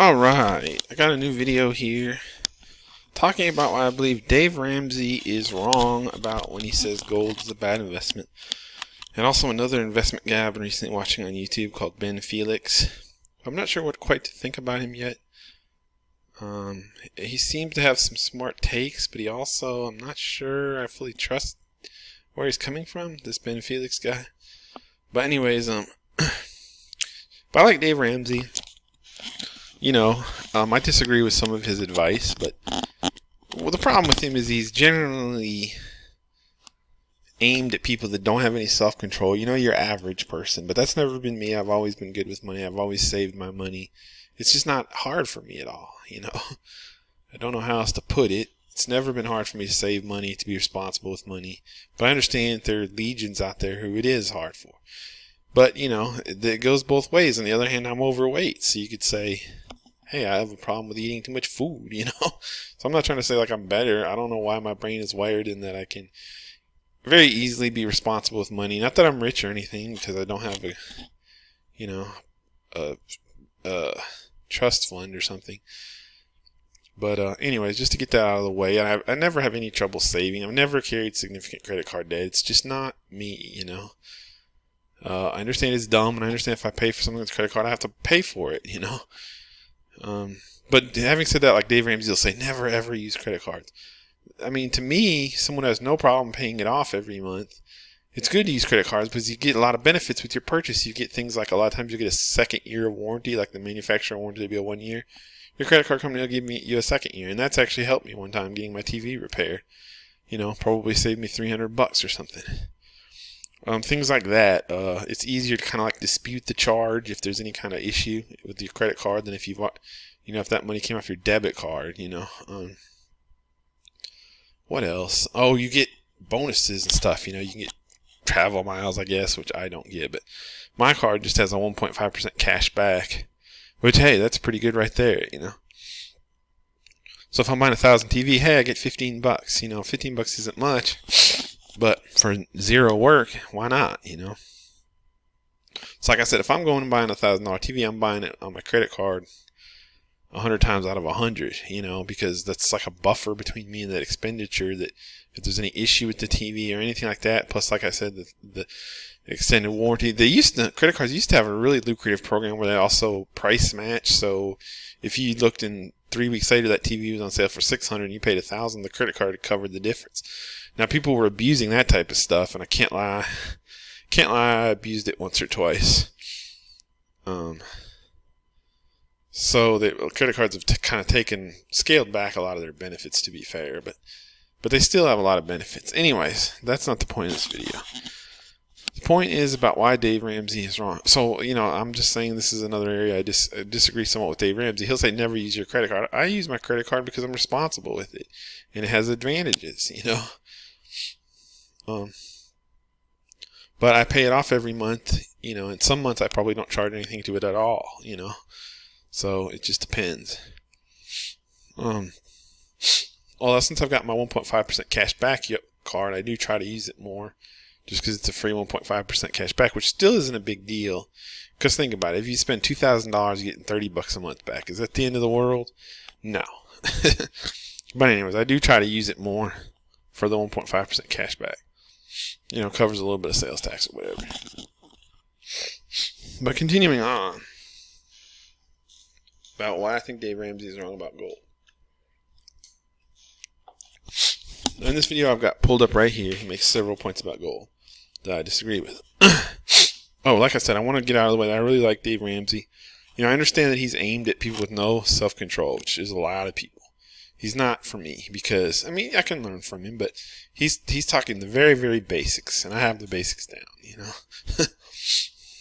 Alright, I got a new video here talking about why I believe Dave Ramsey is wrong about when he says gold is a bad investment. And also another investment guy I've been recently watching on YouTube called Felix. I'm not sure what quite to think about him yet. He seems to have some smart takes, but he also, I'm not sure I fully trust where he's coming from, this Felix guy. But anyways, but I like Dave Ramsey. I disagree with some of his advice, but the problem with him is he's generally aimed at people that don't have any self-control. Your average person, but that's never been me. I've always been good with money. I've always saved my money. It's just not hard for me at all, I don't know how else to put it. It's never been hard for me to save money, to be responsible with money. But I understand there are legions out there who it is hard for. But, it goes both ways. On the other hand, I'm overweight, so you could say, hey, I have a problem with eating too much food, So I'm not trying to say like I'm better. I don't know why my brain is wired in that I can very easily be responsible with money. Not that I'm rich or anything, because I don't have a trust fund or something. But anyways, just to get that out of the way, I never have any trouble saving. I've never carried significant credit card debt. It's just not me, I understand it's dumb, and I understand if I pay for something with a credit card, I have to pay for it, But having said that, like Dave Ramsey will say, never ever use credit cards. I mean, to me, someone who has no problem paying it off every month, it's good to use credit cards because you get a lot of benefits with your purchase. You get things like a lot of times you get a second year of warranty, like the manufacturer warranty to be a 1 year. Your credit card company will give you a second year, and that's actually helped me one time getting my TV repaired. Probably saved me $300 or something. Things like that. It's easier to kind of like dispute the charge if there's any kind of issue with your credit card than if if that money came off your debit card. What else? Oh, you get bonuses and stuff. You can get travel miles, I guess, which I don't get. But my card just has a 1.5% cash back, which, hey, that's pretty good right there. So if I'm buying 1,000 TV, hey, I get $15. $15 isn't much. But for zero work, why not, So like I said, if I'm going and buying a $1,000 TV, I'm buying it on my credit card 100 times out of 100, because that's like a buffer between me and that expenditure, that if there's any issue with the TV or anything like that, plus like I said, the extended warranty. Credit cards used to have a really lucrative program where they also price match. So if you looked in 3 weeks later, that TV was on sale for $600 and you paid $1,000, the credit card covered the difference. Now people were abusing that type of stuff, and I can't lie, I abused it once or twice. So the credit cards have kind of scaled back a lot of their benefits, to be fair, but they still have a lot of benefits. Anyways, that's not the point of this video. The point is about why Dave Ramsey is wrong. So, I'm just saying this is another area I disagree somewhat with Dave Ramsey. He'll say never use your credit card. I use my credit card because I'm responsible with it, and it has advantages, But I pay it off every month, and some months I probably don't charge anything to it at all, So it just depends. Well, since I've got my 1.5% cash back card, I do try to use it more, just because it's a free 1.5% cash back, which still isn't a big deal. Because think about it, if you spend $2,000, you're getting $30 a month back. Is that the end of the world? No. But anyways, I do try to use it more for the 1.5% cash back. Covers a little bit of sales tax or whatever. But continuing on about why I think Dave Ramsey is wrong about gold. In this video I've got pulled up right here, he makes several points about gold that I disagree with. Oh, like I said, I want to get out of the way. I really like Dave Ramsey. I understand that he's aimed at people with no self-control, which is a lot of people. He's not for me because, I can learn from him, but he's talking the very, very basics, and I have the basics down,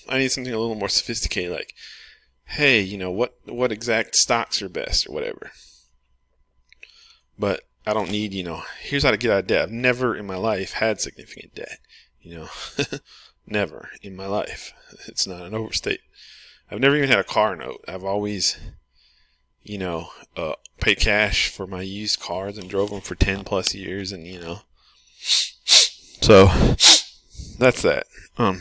I need something a little more sophisticated, like, hey, what exact stocks are best or whatever. But I don't need, here's how to get out of debt. I've never in my life had significant debt, Never in my life. It's not an overstate. I've never even had a car note. I've always, paid cash for my used cars and drove them for 10 plus years, and, so that's that. But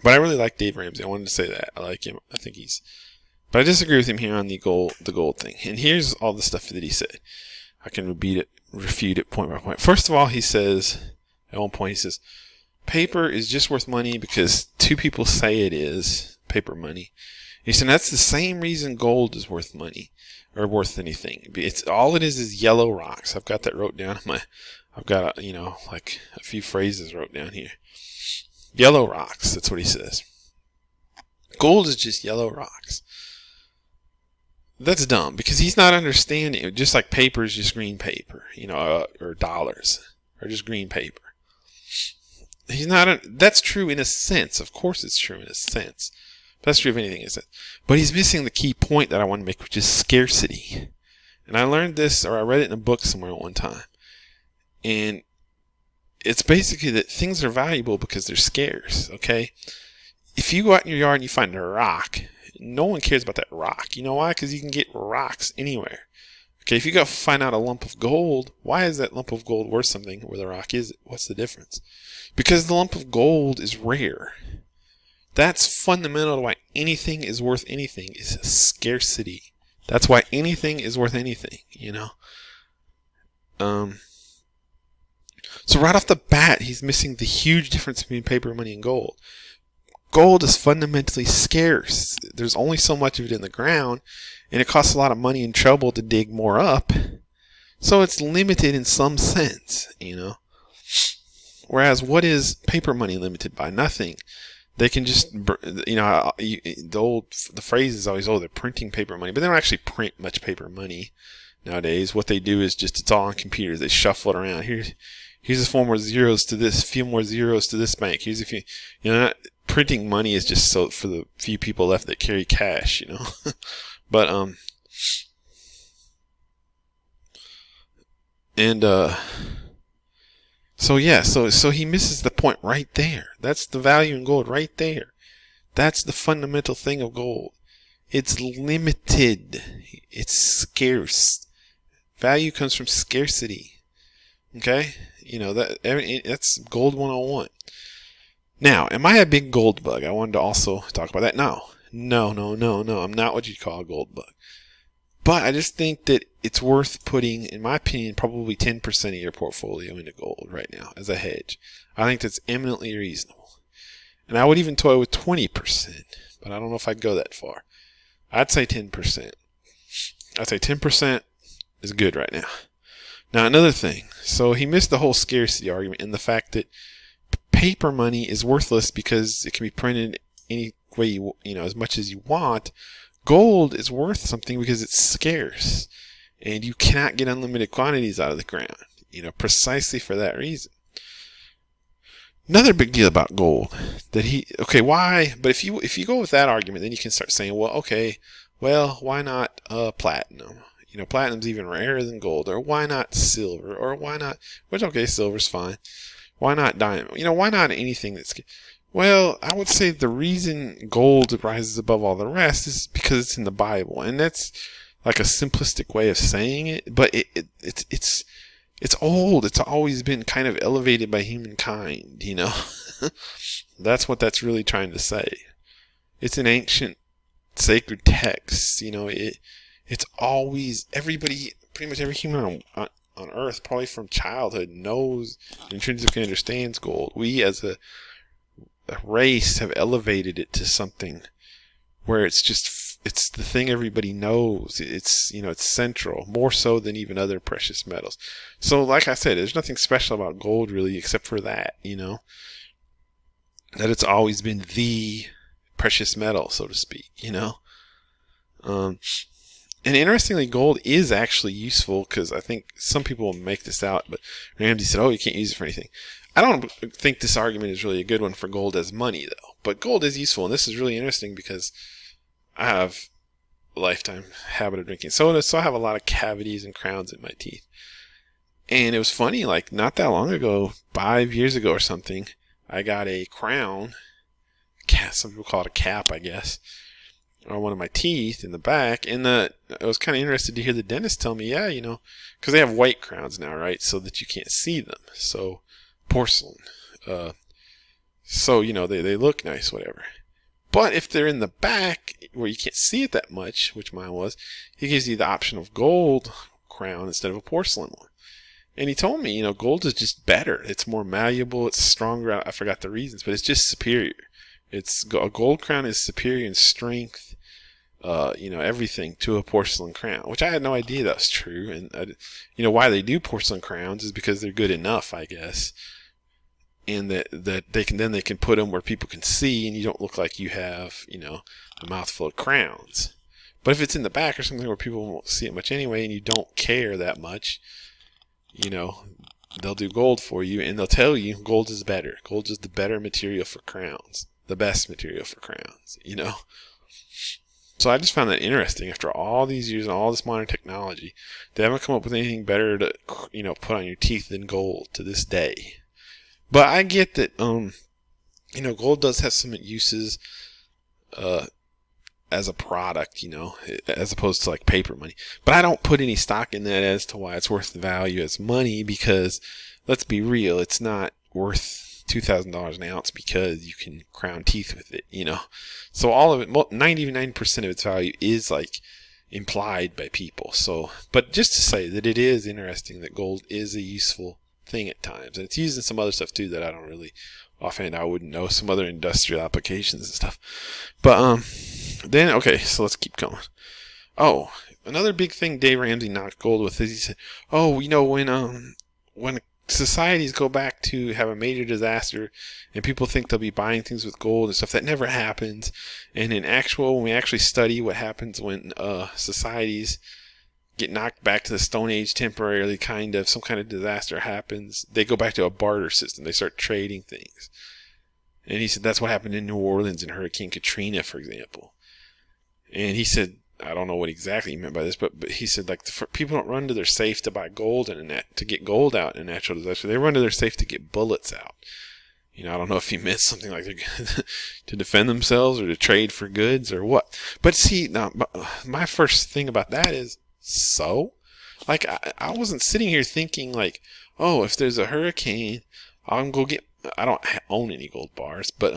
I really like Dave Ramsey. I wanted to say that. I like him. I think he's But I disagree with him here on the gold thing. And here's all the stuff that he said. I can refute it point by point. First of all, he says, at one point he says, paper is just worth money because two people say it is paper money. He said that's the same reason gold is worth money or worth anything. It's all it is yellow rocks. I've got that wrote down in I've got like a few phrases wrote down here. Yellow rocks. That's what he says. Gold is just yellow rocks. That's dumb because he's not understanding it. Just like paper is just green paper, or dollars are just green paper. He's not. That's true in a sense. Of course, it's true in a sense. That's true of anything, is it? But he's missing the key point that I want to make, which is scarcity. And I learned this, or I read it in a book somewhere at one time. And it's basically that things are valuable because they're scarce, okay? If you go out in your yard and you find a rock, no one cares about that rock. You know why? Because you can get rocks anywhere. Okay, if you go find out a lump of gold, why is that lump of gold worth something where the rock is? What's the difference? Because the lump of gold is rare. That's fundamental to why anything is worth anything, is scarcity. That's why anything is worth anything, So right off the bat, he's missing the huge difference between paper money and gold. Gold is fundamentally scarce. There's only so much of it in the ground, and it costs a lot of money and trouble to dig more up. So it's limited in some sense, Whereas what is paper money limited by? Nothing. They can just, the phrase is always, they're printing paper money. But they don't actually print much paper money nowadays. What they do is just, it's all on computers. They shuffle it around. Here's a few more zeros to this, a few more zeros to this bank. Here's a few, printing money is just so for the few people left that carry cash, But, So he misses the point right there. That's the value in gold right there. That's the fundamental thing of gold. It's limited. It's scarce. Value comes from scarcity. Okay? That's gold 101. Now, am I a big gold bug? I wanted to also talk about that. No. I'm not what you'd call a gold bug. But I just think that it's worth putting, in my opinion, probably 10% of your portfolio into gold right now as a hedge. I think that's eminently reasonable. And I would even toy with 20%, but I don't know if I'd go that far. I'd say 10%. I'd say 10% is good right now. Now, another thing. So he missed the whole scarcity argument and the fact that paper money is worthless because it can be printed any way as much as you want. Gold is worth something because it's scarce, and you cannot get unlimited quantities out of the ground, precisely for that reason. Another big deal about gold why? But if you go with that argument, then you can start saying, why not platinum? Platinum's even rarer than gold, or why not silver, or why not? Silver's fine. Why not diamond? Why not anything that's? Well, I would say the reason gold rises above all the rest is because it's in the Bible, and that's like a simplistic way of saying it. But it's old. It's always been kind of elevated by humankind. That's what that's really trying to say. It's an ancient sacred text. It's always pretty much every human on Earth, probably from childhood, knows and intrinsically understands gold. We as a race have elevated it to something where it's the thing everybody knows. It's central, more so than even other precious metals. So like I said, there's nothing special about gold really except for that, that it's always been the precious metal, so to speak, and interestingly, gold is actually useful because I think some people will make this out, but Ramsey said, you can't use it for anything. I don't think this argument is really a good one for gold as money, though. But gold is useful, and this is really interesting because I have a lifetime habit of drinking soda, so I have a lot of cavities and crowns in my teeth. And it was funny, like not that long ago, 5 years ago or something, I got a crown, some people call it a cap, I guess, on one of my teeth in the back. And I was kind of interested to hear the dentist tell me, because they have white crowns now, right, so that you can't see them. So porcelain. They look nice, whatever. But if they're in the back where you can't see it that much, which mine was, he gives you the option of gold crown instead of a porcelain one. And he told me, gold is just better. It's more malleable. It's stronger. I forgot the reasons, but it's just superior. A gold crown is superior in strength, everything to a porcelain crown, which I had no idea that was true. And, why they do porcelain crowns is because they're good enough, I guess. And that they can put them where people can see, and you don't look like you have, a mouthful of crowns. But if it's in the back or something where people won't see it much anyway, and you don't care that much, they'll do gold for you, and they'll tell you gold is better. Gold is the better material for crowns, the best material for crowns, So I just found that interesting. After all these years and all this modern technology, they haven't come up with anything better to, put on your teeth than gold to this day. But I get that, gold does have some uses, as a product, as opposed to like paper money. But I don't put any stock in that as to why it's worth the value as money, because let's be real, it's not worth $2,000 an ounce because you can crown teeth with it, So all of it, 99% of its value is like implied by people. So, but just to say that it is interesting that gold is a useful thing at times, and it's used in some other stuff too that I don't really offhand, I wouldn't know, some other industrial applications and stuff. But then okay, so let's keep going. Oh, another big thing Dave Ramsey knocked gold with is he said, when societies go back to have a major disaster and people think they'll be buying things with gold and stuff, that never happens. And when we actually study what happens when societies get knocked back to the Stone Age temporarily, some kind of disaster happens, they go back to a barter system. They start trading things. And he said that's what happened in New Orleans in Hurricane Katrina, for example. And he said, I don't know what exactly he meant by this, but he said people don't run to their safe to buy gold to get gold out in a natural disaster. They run to their safe to get bullets out. I don't know if he meant something like to defend themselves or to trade for goods or what. But see, now my first thing about that is, so? Like, I wasn't sitting here thinking like, oh, if there's a hurricane, I'm going to I don't own any gold bars, but,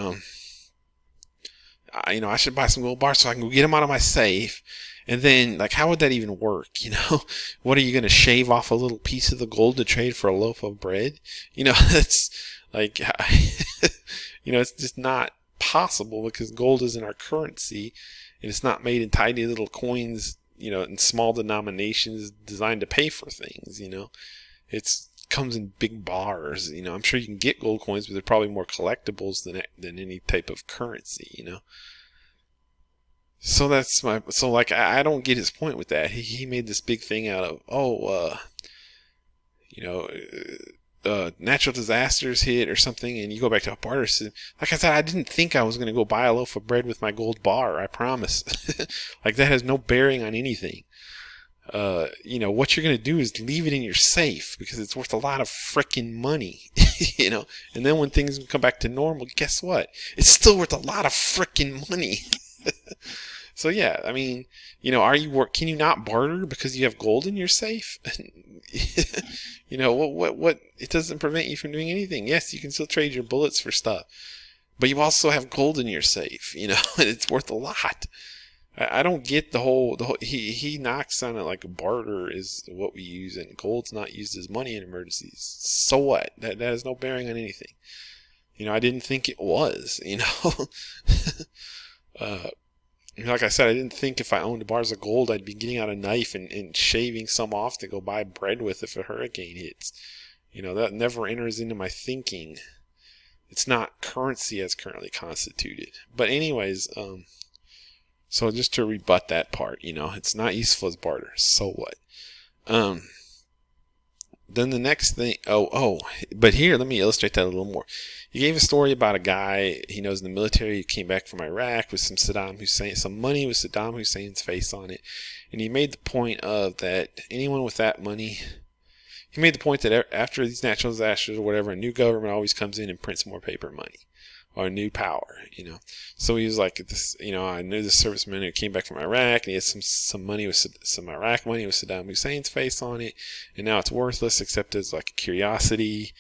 I should buy some gold bars so I can go get them out of my safe. And then, like, how would that even work? What are you going to shave off a little piece of the gold to trade for a loaf of bread? That's like, it's just not possible because gold isn't our currency and it's not made in tiny little coins, in small denominations designed to pay for things, It comes in big bars, I'm sure you can get gold coins, but they're probably more collectibles than any type of currency, So I don't get his point with that. He made this big thing out of, natural disasters hit or something, and you go back to a barter system. Like I said, I didn't think I was going to go buy a loaf of bread with my gold bar. I promise. Like, that has no bearing on anything. What you're going to do is leave it in your safe because it's worth a lot of freaking money, and then when things come back to normal, guess what? It's still worth a lot of freaking money. So yeah, I mean, can you not barter because you have gold in your safe? What, it doesn't prevent you from doing anything. Yes, you can still trade your bullets for stuff, but you also have gold in your safe, and it's worth a lot. I don't get the whole, he knocks on it like barter is what we use and gold's not used as money in emergencies. So what? That has no bearing on anything. I didn't think it was, like I said, I didn't think if I owned bars of gold, I'd be getting out a knife and shaving some off to go buy bread with if a hurricane hits. That never enters into my thinking. It's not currency as currently constituted. But anyways, so just to rebut that part, it's not useful as barter. So what? Then the next thing, but here, let me illustrate that a little more. He gave a story about a guy he knows in the military who came back from Iraq with some money with Saddam Hussein's face on it. And he made the point of that anyone with that money, he made the point that after these natural disasters or whatever, a new government always comes in and prints more paper money. Or new power, So he was like, this, I knew this serviceman who came back from Iraq, and he had some money with some Iraq money with Saddam Hussein's face on it, and now it's worthless except as like a curiosity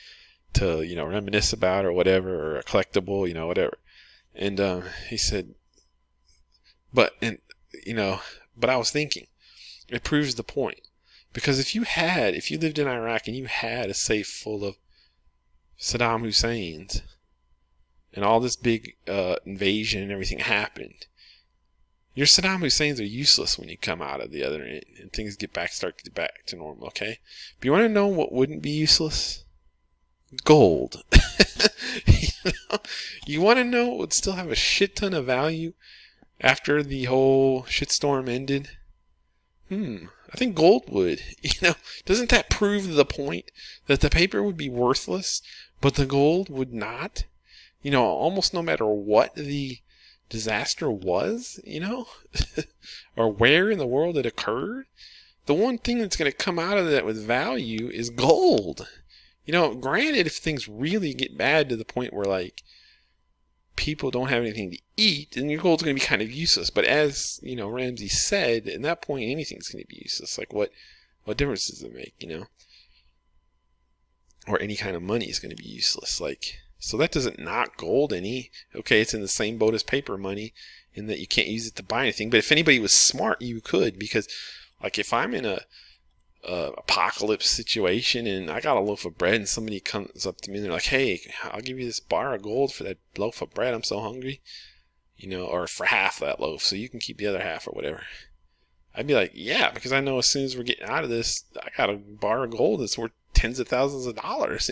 to, reminisce about or whatever, or a collectible, whatever. And he said, But, but I was thinking, it proves the point. Because if you lived in Iraq and you had a safe full of Saddam Hussein's, and all this big invasion and everything happened, your Saddam Husseins are useless when you come out of the other end and things start to get back to normal, okay? But you want to know what wouldn't be useless? Gold. You want to know what would still have a shit ton of value after the whole shitstorm ended? I think gold would. Doesn't that prove the point that the paper would be worthless, but the gold would not? Almost no matter what the disaster was, or where in the world it occurred, the one thing that's going to come out of that with value is gold. Granted, if things really get bad to the point where, like, people don't have anything to eat, then your gold's going to be kind of useless. But as, Ramsey said, at that point, anything's going to be useless. Like, what difference does it make, Or any kind of money is going to be useless. Like, so that doesn't knock gold any. Okay, it's in the same boat as paper money in that you can't use it to buy anything. But if anybody was smart, you could. Because, like, if I'm in a apocalypse situation and I got a loaf of bread and somebody comes up to me and they're like, hey, I'll give you this bar of gold for that loaf of bread, I'm so hungry, or for half that loaf so you can keep the other half or whatever, I'd be like, yeah, because I know as soon as we're getting out of this, I got a bar of gold that's worth tens of thousands of dollars.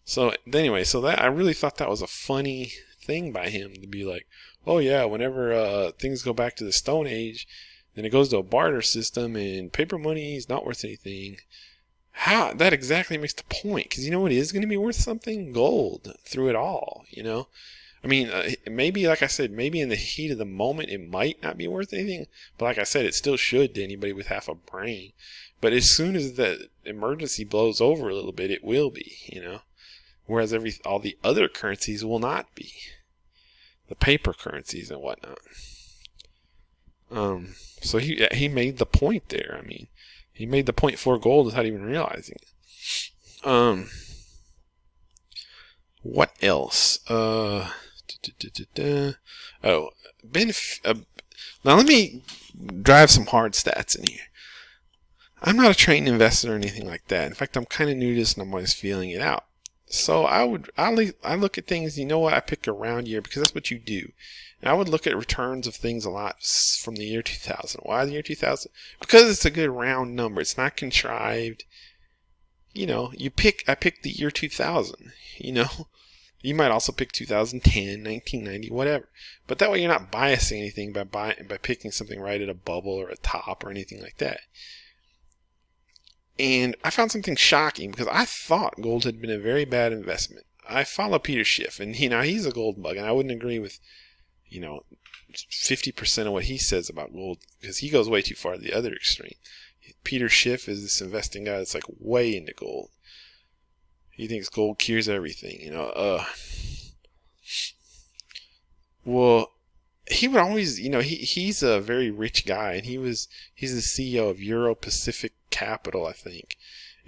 So anyway, that I really thought that was a funny thing by him to be like, oh yeah, whenever things go back to the Stone Age, then it goes to a barter system, and paper money is not worth anything. How that exactly makes the point? Because you know what is going to be worth something? Gold through it all. I mean, maybe, like I said, maybe in the heat of the moment it might not be worth anything, but like I said, it still should to anybody with half a brain. But as soon as the emergency blows over a little bit, it will be. Whereas all the other currencies will not be. The paper currencies and whatnot. So he made the point there. I mean, he made the point for gold without even realizing it. What else? Now let me drive some hard stats in here. I'm not a trained investor or anything like that. In fact, I'm kind of new to this and I'm always feeling it out. So I look at things, I pick a round year because that's what you do. And I would look at returns of things a lot from the year 2000. Why the year 2000? Because it's a good round number. It's not contrived. I picked the year 2000, You might also pick 2010, 1990, whatever. But that way you're not biasing anything by picking something right at a bubble or a top or anything like that. And I found something shocking because I thought gold had been a very bad investment. I follow Peter Schiff, and he's a gold bug, and I wouldn't agree with 50% of what he says about gold because he goes way too far to the other extreme. Peter Schiff is this investing guy that's like way into gold. He thinks gold cures everything, Well, he would always, he's a very rich guy, and he's the CEO of Euro Pacific Capital, I think.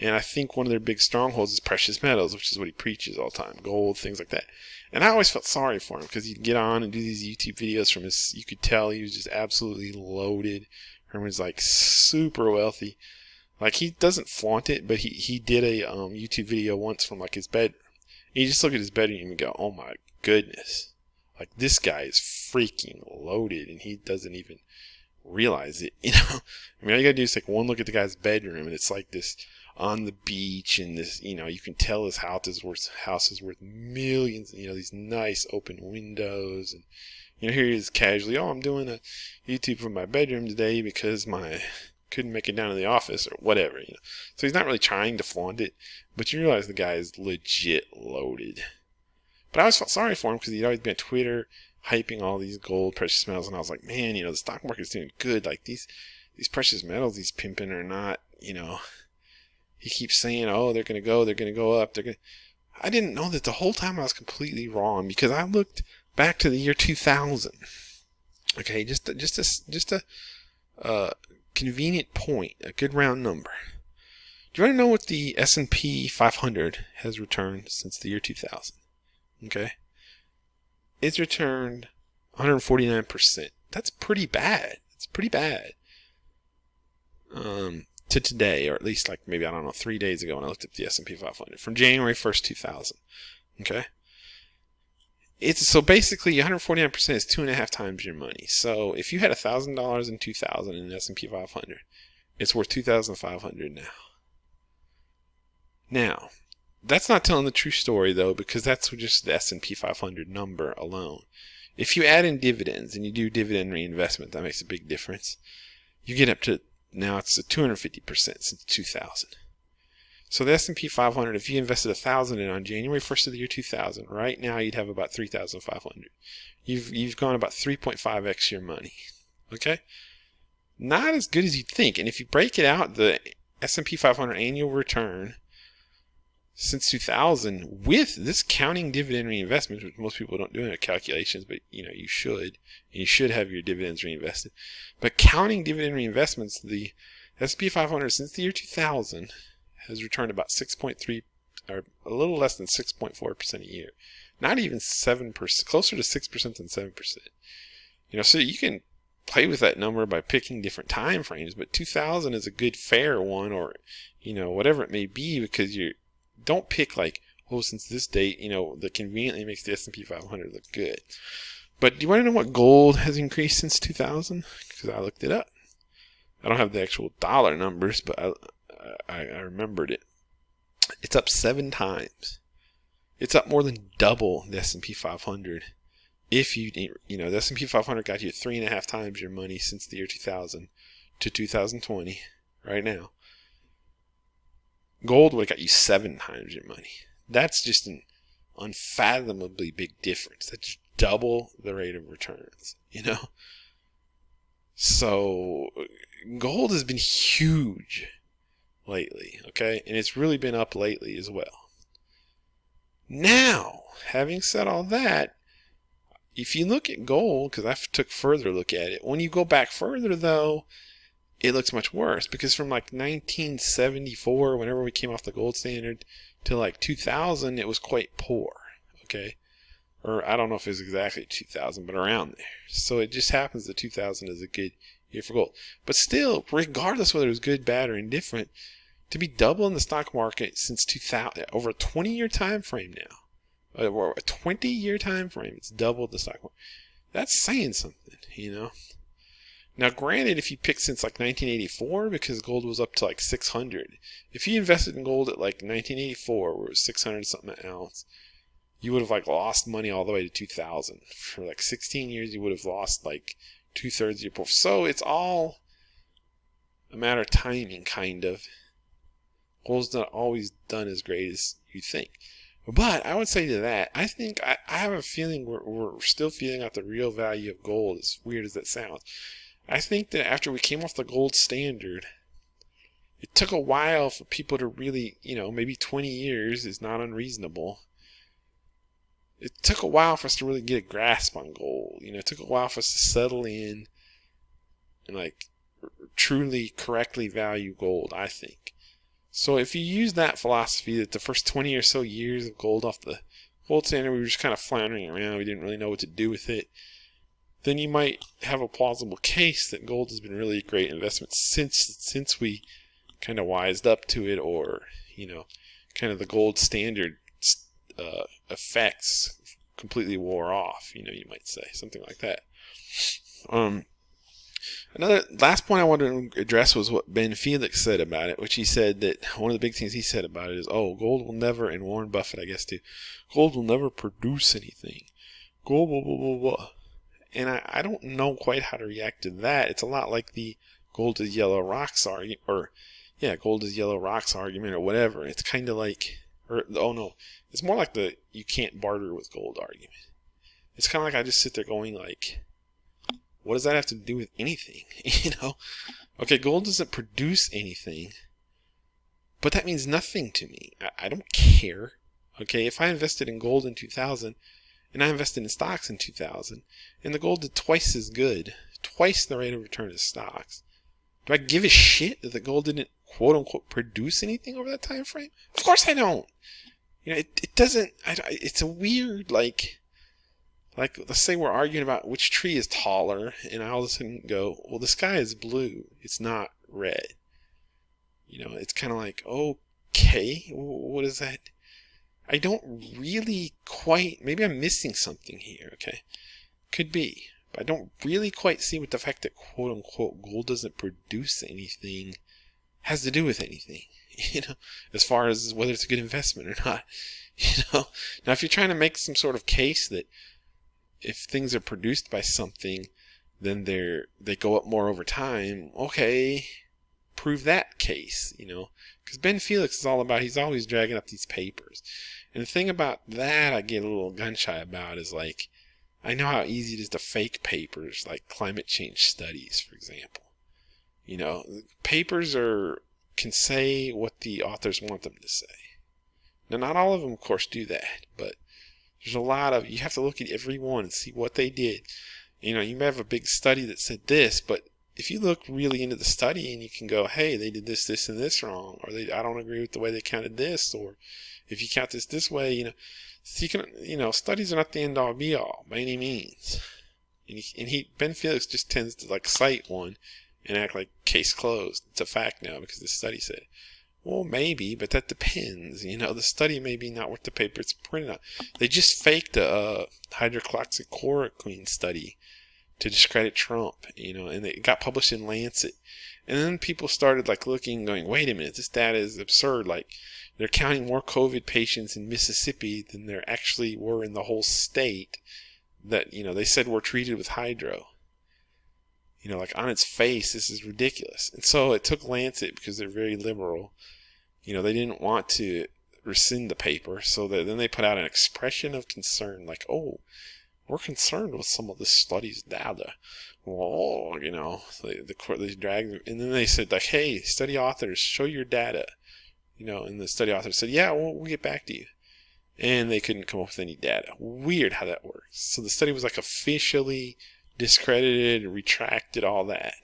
And I think one of their big strongholds is precious metals, which is what he preaches all the time. Gold, things like that. And I always felt sorry for him because he'd get on and do these YouTube videos from you could tell he was just absolutely loaded. Herman's like super wealthy. Like, he doesn't flaunt it, but he did a YouTube video once from like his bed. You just look at his bedroom and go, oh my goodness. Like, this guy is freaking loaded and he doesn't even realize it, I mean, all you gotta do is take one look at the guy's bedroom and it's like this on the beach and this, you can tell his house is worth millions, these nice open windows and, here he is casually, I'm doing a YouTube from my bedroom today because couldn't make it down to the office or whatever, So he's not really trying to flaunt it, but you realize the guy is legit loaded. But I always felt sorry for him because he'd always been on Twitter hyping all these gold, precious metals, and I was like, man, the stock market's doing good. Like, these precious metals he's pimping are not, he keeps saying, oh, they're going to go up. I didn't know that the whole time I was completely wrong because I looked back to the year 2000. Okay, just a convenient point, a good round number. Do you want to know what the S&P 500 has returned since the year 2000? Okay. It's returned 149%. That's pretty bad. It's pretty bad. To today, or at least like maybe, I don't know, 3 days ago when I looked at the S&P 500 from January 1st, 2000. Okay. So basically 149% is 2.5 times your money. So if you had $1,000 in 2000 in the S&P 500, it's worth 2,500 now. Now, that's not telling the true story though, because that's just the S&P 500 number alone. If you add in dividends and you do dividend reinvestment, that makes a big difference. You get up to, now it's 250% since 2000. So the S&P 500, if you invested 1,000 in on January 1st of the year 2000, right now you'd have about 3,500. You've gone about 3.5x your money. Okay? Not as good as you'd think. And if you break it out, the S&P 500 annual return since 2000, with this counting dividend reinvestment, which most people don't do in their calculations, but you should, and you should have your dividends reinvested. But counting dividend reinvestments, the S&P 500 since the year 2000 has returned about 6.3, or a little less than 6.4% a year. Not even 7%, closer to 6% than 7%. So you can play with that number by picking different time frames, but 2000 is a good fair one, or whatever it may be, because you don't pick like, since this date, that conveniently makes the S&P 500 look good. But do you want to know what gold has increased since 2000? Because I looked it up. I don't have the actual dollar numbers, but I remembered it. It's up 7 times. It's up more than double the S&P 500. If the S&P 500 got you 3.5 times your money since the year 2000 to 2020, right now. Gold would have got you 7 times your money. That's just an unfathomably big difference. That's double the rate of returns, So gold has been huge lately, okay? And it's really been up lately as well. Now, having said all that, if you look at gold, because I took further look at it, when you go back further though, it looks much worse, because from like 1974, whenever we came off the gold standard, to like 2000, it was quite poor, okay? Or I don't know if it was exactly 2000, but around there. So it just happens that 2000 is a good year for gold. But still, regardless whether it was good, bad, or indifferent, to be double in the stock market since 2000, over a 20-year time frame now, or a 20-year time frame, it's doubled the stock market. That's saying something, Now, granted, if you pick since like 1984, because gold was up to like 600, if you invested in gold at like 1984, where it was 600 something an ounce, you would have like lost money all the way to 2000. For like 16 years, you would have lost like 2/3 of your portfolio. So it's all a matter of timing, kind of. Gold's not always done as great as you think. But I would say to that, I think I have a feeling we're still feeling out the real value of gold, as weird as that sounds. I think that after we came off the gold standard, it took a while for people to really, maybe 20 years is not unreasonable. It took a while for us to really get a grasp on gold. It took a while for us to settle in and like truly correctly value gold, I think. So if you use that philosophy that the first 20 or so years of gold off the gold standard, we were just kind of floundering around, we didn't really know what to do with it, then you might have a plausible case that gold has been really a great investment since we kind of wised up to it, or kind of the gold standard effects completely wore off. You might say something like that. Another last point I wanted to address was what Ben Felix said about it, which he said that one of the big things he said about it is, gold will never, and Warren Buffett, I guess too, gold will never produce anything. Gold, blah, blah, blah, blah. And I don't know quite how to react to that. It's a lot like the gold is yellow rocks argument, gold is yellow rocks argument, or whatever. It's kind of like, it's more like the you can't barter with gold argument. It's kind of like I just sit there going like, what does that have to do with anything? Okay, gold doesn't produce anything, but that means nothing to me. I don't care. Okay, if I invested in gold in 2000, and I invested in stocks in 2000, and the gold did twice as good, twice the rate of return as stocks, do I give a shit that the gold didn't quote unquote produce anything over that time frame? Of course I don't. It doesn't. It's a weird like Like, let's say we're arguing about which tree is taller, and I all of a sudden go, well, the sky is blue. It's not red. It's kind of like, okay, what is that? I don't really quite, maybe I'm missing something here, okay? Could be. But I don't really quite see what the fact that quote unquote gold doesn't produce anything has to do with anything, as far as whether it's a good investment or not. Now if you're trying to make some sort of case that if things are produced by something, then they go up more over time, okay, prove that case, because Ben Felix is all about, he's always dragging up these papers. And the thing about that I get a little gun shy about is, like, I know how easy it is to fake papers, like climate change studies, for example. Papers can say what the authors want them to say. Now, not all of them, of course, do that, but there's a lot of, you have to look at every one and see what they did. You may have a big study that said this, but if you look really into the study and you can go, hey, they did this, this, and this wrong, or I don't agree with the way they counted this, or if you count this way, so you can, studies are not the end all be all by any means. And Ben Felix just tends to like cite one and act like case closed. It's a fact now because the study said, well, maybe, but that depends. The study may be not what the paper it's printed on. They just faked a hydroxychloroquine study to discredit Trump, and it got published in Lancet. And then people started like looking, going, wait a minute, this data is absurd. Like, they're counting more COVID patients in Mississippi than there actually were in the whole state that, they said were treated with hydro. Like, on its face, this is ridiculous. And so it took Lancet, because they're very liberal, they didn't want to rescind the paper, so then they put out an expression of concern, like, oh, we're concerned with some of this study's data. Well, the court, they dragged, and then they said, like, hey, study authors, show your data. And the study authors said, yeah, we'll get back to you. And they couldn't come up with any data. Weird how that works. So the study was like officially discredited, retracted, all that.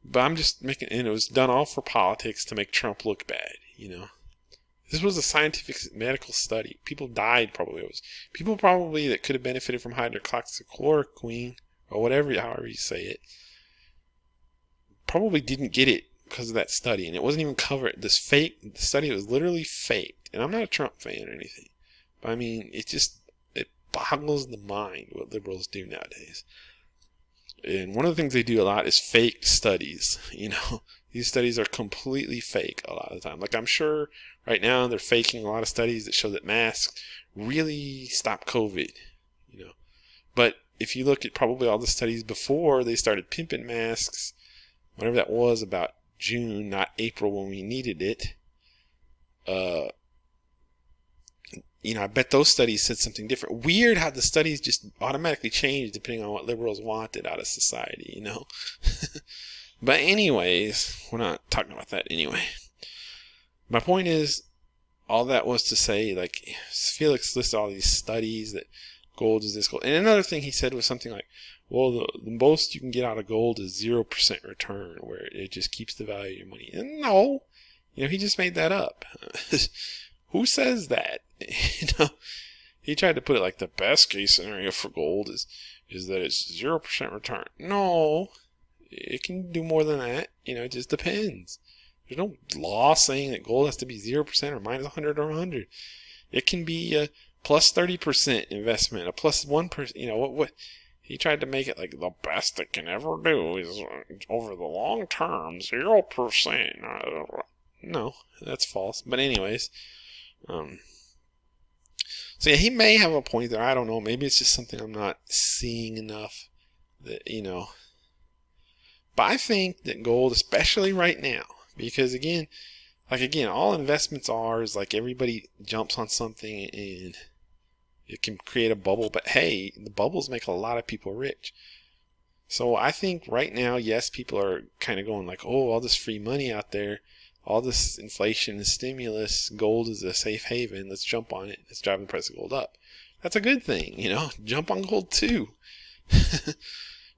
But I'm just making, and it was done all for politics to make Trump look bad, This was a scientific medical study. People died probably. It was people probably that could have benefited from hydroxychloroquine or whatever, however you say it, probably didn't get it because of that study. And it wasn't even covered. The study was literally faked. And I'm not a Trump fan or anything. But I mean, it boggles the mind what liberals do nowadays. And one of the things they do a lot is fake studies. These studies are completely fake a lot of the time. Like, I'm sure right now they're faking a lot of studies that show that masks really stop COVID, But if you look at probably all the studies before they started pimping masks, whatever that was, about June, not April when we needed it, I bet those studies said something different. Weird how the studies just automatically change depending on what liberals wanted out of society, But anyways, we're not talking about that anyway. My point is, all that was to say, like, Felix listed all these studies that gold is this gold. And another thing he said was something like, well, the most you can get out of gold is 0% return, where it just keeps the value of your money. And no, he just made that up. Who says that? He tried to put it like the best case scenario for gold is that it's 0% return. No, it can do more than that. It just depends. There's no law saying that gold has to be 0% or minus 100 or 100. It can be a plus 30% investment, a plus 1%. What he tried to make it like the best it can ever do is over the long term 0%. No, that's false. But anyways, so yeah, he may have a point there. I don't know. Maybe it's just something I'm not seeing enough. That But I think that gold, especially right now, because again, all investments is like everybody jumps on something and it can create a bubble. But hey, the bubbles make a lot of people rich. So I think right now, yes, people are kind of going like, oh, all this free money out there, all this inflation and stimulus, gold is a safe haven. Let's jump on it. Let's drive the price of gold up. That's a good thing, jump on gold too.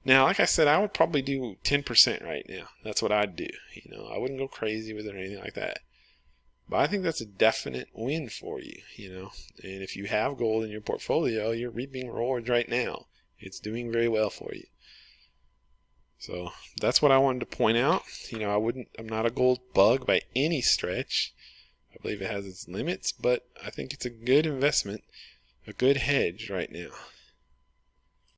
Now, like I said, I would probably do 10% right now. That's what I'd do. I wouldn't go crazy with it or anything like that. But I think that's a definite win for you, And if you have gold in your portfolio, you're reaping rewards right now. It's doing very well for you. So that's what I wanted to point out. I'm not a gold bug by any stretch. I believe it has its limits, but I think it's a good investment, a good hedge right now.